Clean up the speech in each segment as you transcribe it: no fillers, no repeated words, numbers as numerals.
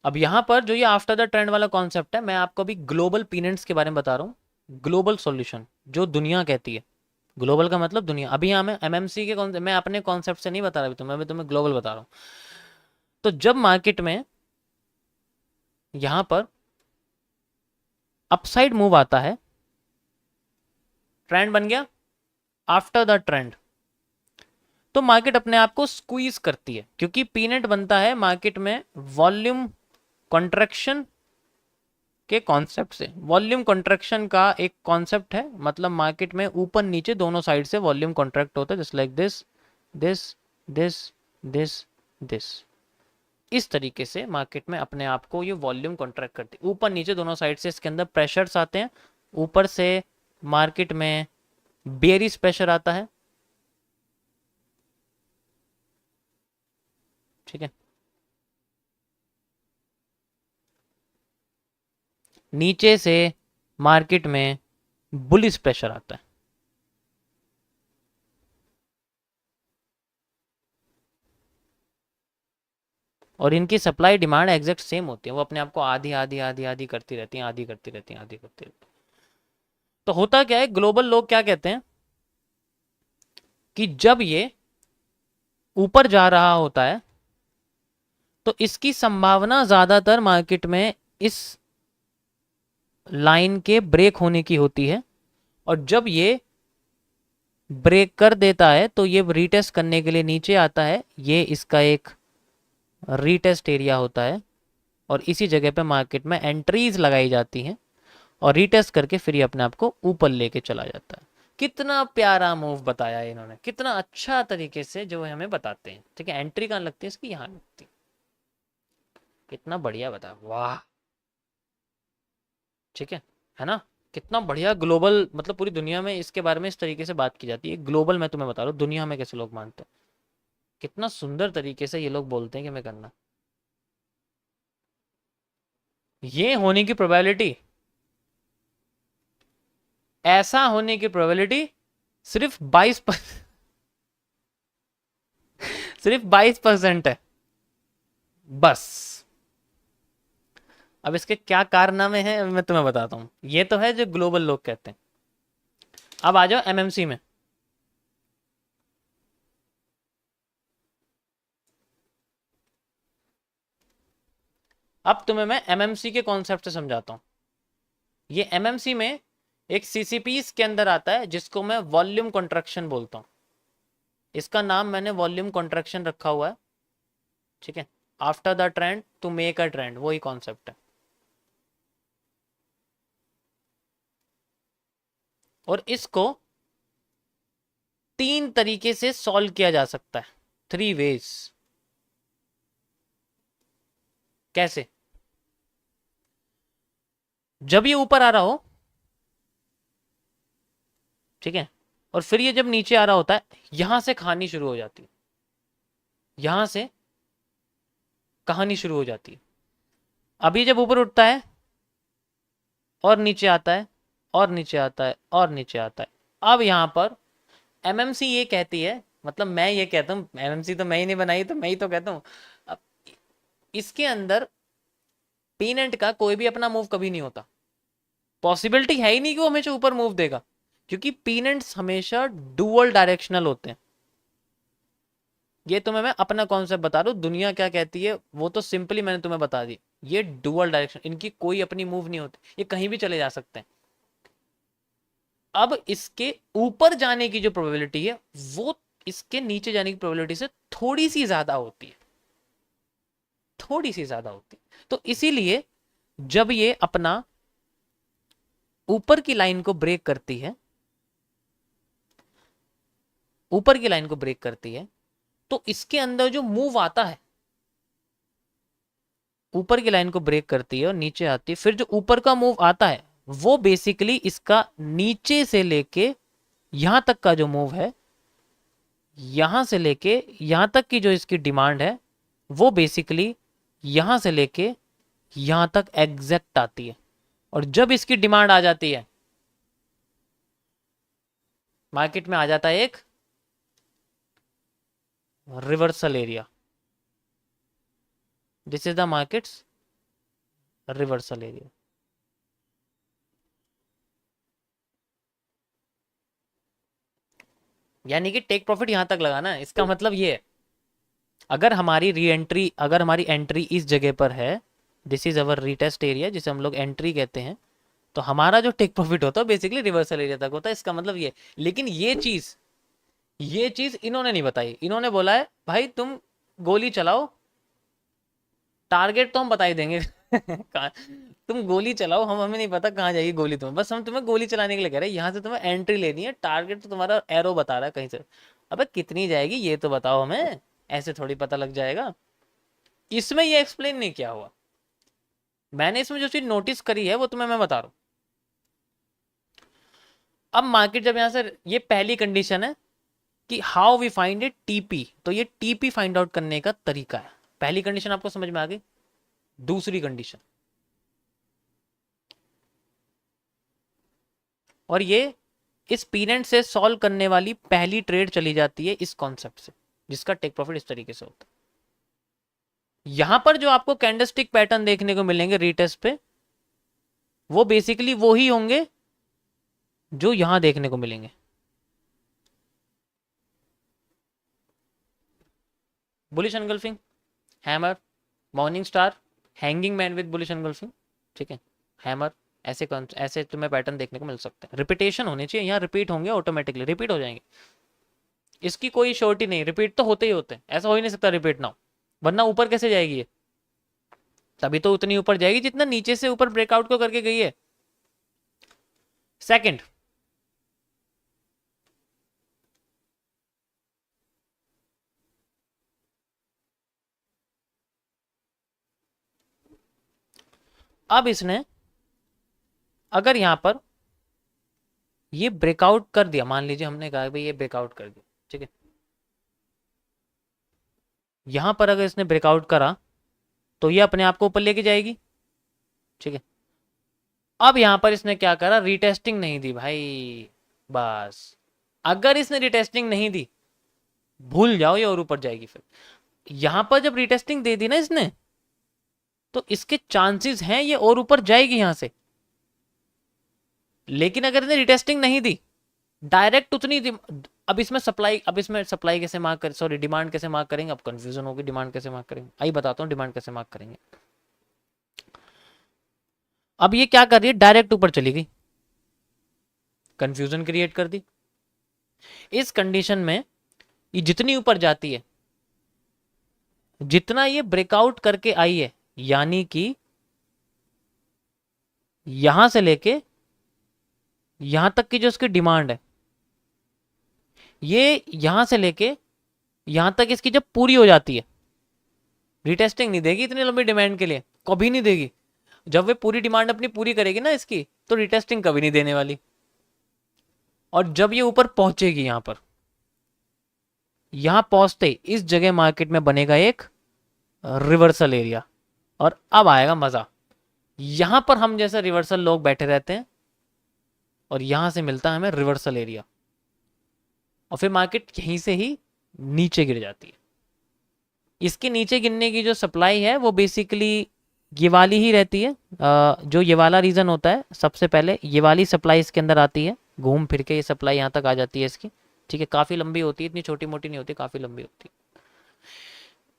अब यहाँ पर जो ये आफ्टर द ट्रेंड वाला कॉन्सेप्ट है, मैं आपको अभी ग्लोबल पीनेंट्स के बारे में बता रहा हूँ। ग्लोबल सॉल्यूशन जो दुनिया कहती है, ग्लोबल का मतलब दुनिया। अभी यहाँ मैं एमएमसी के मैं अपने कॉन्सेप्ट से नहीं बता रहा, अभी तुम्हें, अभी तुम्हें ग्लोबल बता रहा हूँ। तो जब मार्केट में यहाँ पर अपसाइड मूव आता है, ट्रेंड बन गया, आफ्टर द ट्रेंड, तो मार्केट अपने आप को स्क्वीज करती है, क्योंकि पीनेट बनता है मार्केट में वॉल्यूम कॉन्ट्रैक्शन के कॉन्सेप्ट से। वॉल्यूम कॉन्ट्रैक्शन का एक कॉन्सेप्ट है, मतलब मार्केट में ऊपर नीचे दोनों साइड से वॉल्यूम कॉन्ट्रैक्ट होता है, just like this this this this this. इस तरीके से मार्केट में अपने आप को ये वॉल्यूम कॉन्ट्रैक्ट करती है, ऊपर नीचे दोनों साइड से इसके अंदर प्रेशर्स आते हैं। ऊपर से मार्केट में बेयरिश प्रेशर आता है, ठीक है। नीचे से मार्केट में बुलिश प्रेशर आता है। और इनकी सप्लाई डिमांड एग्जैक्ट सेम होती है, वो अपने आप को आधी आधी आधी आधी करती रहती हैं, आधी करती रहती हैं, आधी करती रहती हैं। तो होता क्या है, ग्लोबल लोग क्या कहते हैं कि जब ये ऊपर जा रहा होता है तो इसकी संभावना ज्यादातर मार्केट में इस लाइन के ब्रेक होने की होती है, और जब ये ब्रेक कर देता है तो ये रीटेस्ट करने के लिए नीचे आता है, ये इसका एक रीटेस्ट एरिया होता है, और इसी जगह पे मार्केट में एंट्रीज लगाई जाती हैं, और रीटेस्ट करके फिर ये अपने आप को ऊपर लेके चला जाता है। कितना प्यारा मूव बताया है इन्होंने, कितना अच्छा तरीके से जो है हमें बताते हैं, ठीक है। एंट्री कहाँ लगती है इसकी, यहाँ लगती है। कितना बढ़िया बता, वाह, ठीक है ना। कितना बढ़िया ग्लोबल, मतलब पूरी दुनिया में इसके बारे में इस तरीके से बात की जाती है। ग्लोबल मैं तुम्हें बता रहा हूँ दुनिया में कैसे लोग मानते हैं, कितना सुंदर तरीके से ये लोग बोलते हैं कि मैं करना। ये होने की प्रोबेबिलिटी, ऐसा होने की प्रोबेबिलिटी सिर्फ 22 सिर्फ 22% है बस। अब इसके क्या कारनामे हैं मैं तुम्हें बताता हूं। ये तो है जो ग्लोबल लोग कहते हैं। अब आ जाओ एमएमसी में। अब तुम्हें मैं एमएमसी के कॉन्सेप्ट से समझाता हूं। ये एमएमसी में एक सीसीपीस के अंदर आता है जिसको मैं वॉल्यूम कॉन्ट्रैक्शन बोलता हूं। इसका नाम मैंने वॉल्यूम कॉन्ट्रैक्शन रखा हुआ है, ठीक है। After the trend to make a trend, वही कॉन्सेप्ट है। और इसको 3 तरीके से सॉल्व किया जा सकता है, 3 वेज। कैसे? जब ये ऊपर आ रहा हो, ठीक है, और फिर ये जब नीचे आ रहा होता है, यहां से कहानी शुरू हो जाती है, यहां से कहानी शुरू हो जाती है। अभी जब ऊपर उठता है और नीचे आता है और नीचे आता है और नीचे आता है, अब यहां पर एमएमसी ये कहती है, मतलब मैं ये कहता हूं, एमएमसी तो मैं ही नहीं बनाई, तो मैं ही तो कहता हूं। अब इसके अंदर पीनेंट का कोई भी अपना मूव कभी नहीं होता, पॉसिबिलिटी है ही नहीं कि वो हमेशा ऊपर मूव देगा, क्योंकि पीनेंट्स हमेशा डुअल डायरेक्शनल होते हैं। ये तुम्हें मैं अपना कॉन्सेप्ट बता रहा हूँ, दुनिया क्या कहती है वो तो सिंपली मैंने तुम्हें बता दी। ये डुअल डायरेक्शन, इनकी कोई अपनी मूव नहीं होती, ये कहीं भी चले जा सकते हैं। अब इसके ऊपर जाने की जो प्रोबेबिलिटी है वो इसके नीचे जाने की प्रोबेबिलिटी से थोड़ी सी ज्यादा होती है, थोड़ी सी ज्यादा होती है। तो इसीलिए जब ये अपना ऊपर की लाइन को ब्रेक करती है, ऊपर की लाइन को ब्रेक करती है, तो इसके अंदर जो मूव आता है, ऊपर की लाइन को ब्रेक करती है और नीचे आती है, फिर जो ऊपर का मूव आता है वो बेसिकली इसका नीचे से लेके यहां तक का जो मूव है, यहां से लेके यहां तक की जो इसकी डिमांड है, वो बेसिकली यहां से लेके यहां तक एग्जैक्ट आती है। और जब इसकी डिमांड आ जाती है, मार्केट में आ जाता है एक reversal area. This is the markets reversal area. यानी कि टेक प्रॉफिट यहां तक लगाना है, इसका मतलब ये है अगर हमारी री एंट्री, अगर हमारी एंट्री इस जगह पर है, this is our retest area जिसे हम लोग एंट्री कहते हैं, तो हमारा जो टेक प्रॉफिट होता है बेसिकली रिवर्सल एरिया तक होता है, इसका मतलब ये। लेकिन ये चीज इन्होंने नहीं बताई। इन्होंने बोला है भाई तुम गोली चलाओ, टारगेट तो हम बता ही देंगे तुम गोली चलाओ, हम हमें नहीं पता कहाँ जाएगी गोली तुम्हें, बस हम तुम्हें गोली चलाने के लिए कह रहे हैं, यहाँ से तुम्हें एंट्री लेनी है, टारगेट तो तुम्हारा एरो बता रहा है कहीं से। अबे कितनी जाएगी ये तो बताओ हमें, ऐसे थोड़ी पता लग जाएगा। इसमें ये एक्सप्लेन नहीं किया हुआ। मैंने इसमें जो चीज नोटिस करी है वो तुम्हें मैं बता रहा हूं। अब मार्केट जब यहां से, ये पहली कंडीशन है कि how we find it TP, तो ये टीपी फाइंड आउट करने का तरीका है। पहली कंडीशन आपको समझ में आ गई। दूसरी कंडीशन, और ये इस पीरेंट से सॉल्व करने वाली पहली ट्रेड चली जाती है इस कॉन्सेप्ट से, जिसका टेक प्रॉफिट इस तरीके से होता है। यहां पर जो आपको कैंडलस्टिक पैटर्न देखने को मिलेंगे रीटेस्ट पे, वो बेसिकली वो ही होंगे जो यहां देखने को मिलेंगे। Bullish engulfing, hammer, morning star, hanging man with bullish engulfing, ठीक है, हैमर, ऐसे ऐसे तुम्हें पैटर्न देखने को मिल सकते हैं। रिपीटेशन होनी चाहिए, यहाँ रिपीट होंगे, ऑटोमेटिकली रिपीट हो जाएंगे, इसकी कोई श्योरिटी नहीं, रिपीट तो होते ही होते हैं, ऐसा हो ही नहीं सकता रिपीट ना हो, वरना ऊपर कैसे जाएगी ये, तभी तो उतनी ऊपर जाएगी जितना नीचे से ऊपर ब्रेकआउट को करके गई है। सेकंड, अब इसने अगर यहां पर ये ब्रेकआउट कर दिया, मान लीजिए हमने कहा भाई ये ब्रेकआउट कर दिया, ठीक है, यहां पर अगर इसने ब्रेकआउट करा तो ये अपने आप को ऊपर लेके जाएगी, ठीक है। अब यहां पर इसने क्या करा, रीटेस्टिंग नहीं दी भाई, बस अगर इसने रीटेस्टिंग नहीं दी भूल जाओ ये और ऊपर जाएगी। फिर यहां पर जब रीटेस्टिंग दे दी ना इसने, तो इसके चांसेस हैं ये और ऊपर जाएगी यहां से। लेकिन अगर इसने रीटेस्टिंग नहीं दी, डायरेक्ट उतनी अब इसमें सप्लाई कैसे मार्क कर, सॉरी डिमांड कैसे मार्क करेंगे, अब कंफ्यूजन होगी, डिमांड कैसे मार्क करेंगे, आई बताता हूं डिमांड कैसे मार्क करेंगे। अब ये क्या कर रही है, डायरेक्ट ऊपर चली गई, कंफ्यूजन क्रिएट कर दी। इस कंडीशन में ये जितनी ऊपर जाती है, जितना ये ब्रेकआउट करके आई है, यानी कि यहां से लेके यहां तक की जो उसकी डिमांड है, ये यहां से लेके यहां तक इसकी जब पूरी हो जाती है, रिटेस्टिंग नहीं देगी इतनी लंबी डिमांड के लिए, कभी नहीं देगी। जब वे पूरी डिमांड अपनी पूरी करेगी ना इसकी, तो रिटेस्टिंग कभी नहीं देने वाली। और जब ये ऊपर पहुंचेगी, यहां पहुंचते इस जगह मार्केट में बनेगा एक रिवर्सल एरिया, और अब आएगा मजा। यहां पर हम जैसे रिवर्सल लोग बैठे रहते हैं, और यहां से मिलता है हमें रिवर्सल एरिया, और फिर मार्केट यहीं से ही नीचे गिर जाती है। इसके नीचे गिरने की जो सप्लाई है वो बेसिकली ये वाली ही रहती है, जो ये वाला रीजन होता है, सबसे पहले ये वाली सप्लाई इसके अंदर आती है, घूम फिर के ये सप्लाई यहाँ तक आ जाती है इसकी, ठीक है, काफ़ी लंबी होती है, इतनी छोटी मोटी नहीं होती, काफ़ी लंबी होती है।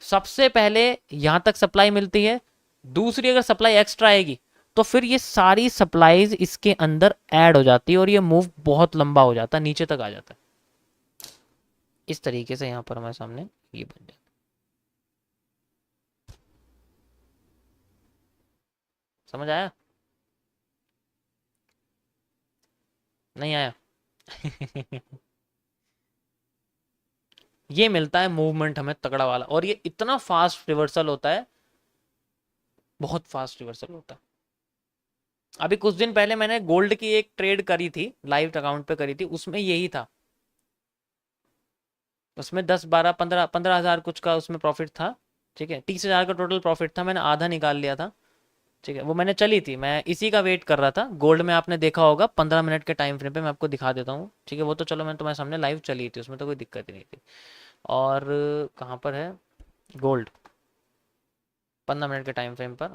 सबसे पहले यहाँ तक सप्लाई मिलती है, दूसरी अगर सप्लाई एक्स्ट्रा आएगी तो फिर ये सारी सप्लाईज इसके अंदर ऐड हो जाती है, और ये मूव बहुत लंबा हो जाता है, नीचे तक आ जाता है। इस तरीके से यहाँ पर हमारे सामने ये बन जाता है। समझ आया, नहीं आया ये मिलता है मूवमेंट हमें तगड़ा वाला, और ये इतना फास्ट रिवर्सल होता है, बहुत फास्ट रिवर्सल होता है। अभी कुछ दिन पहले मैंने गोल्ड की एक ट्रेड करी थी, लाइव अकाउंट पे करी थी, उसमें यही था, उसमें 10 12 15 15 हज़ार कुछ का उसमें प्रॉफिट था, ठीक है, 30 हज़ार का टोटल प्रॉफिट था, मैंने आधा निकाल लिया था, ठीक है, वो मैंने चली थी, मैं इसी का वेट कर रहा था। गोल्ड में आपने देखा होगा 15 मिनट के टाइम फ्रेम पे, मैं आपको दिखा देता हूँ, ठीक है, वो तो चलो मैं तुम्हारे सामने लाइव चली थी, उसमें तो कोई दिक्कत ही नहीं थी। और कहाँ पर है गोल्ड, 15 मिनट के टाइम फ्रेम पर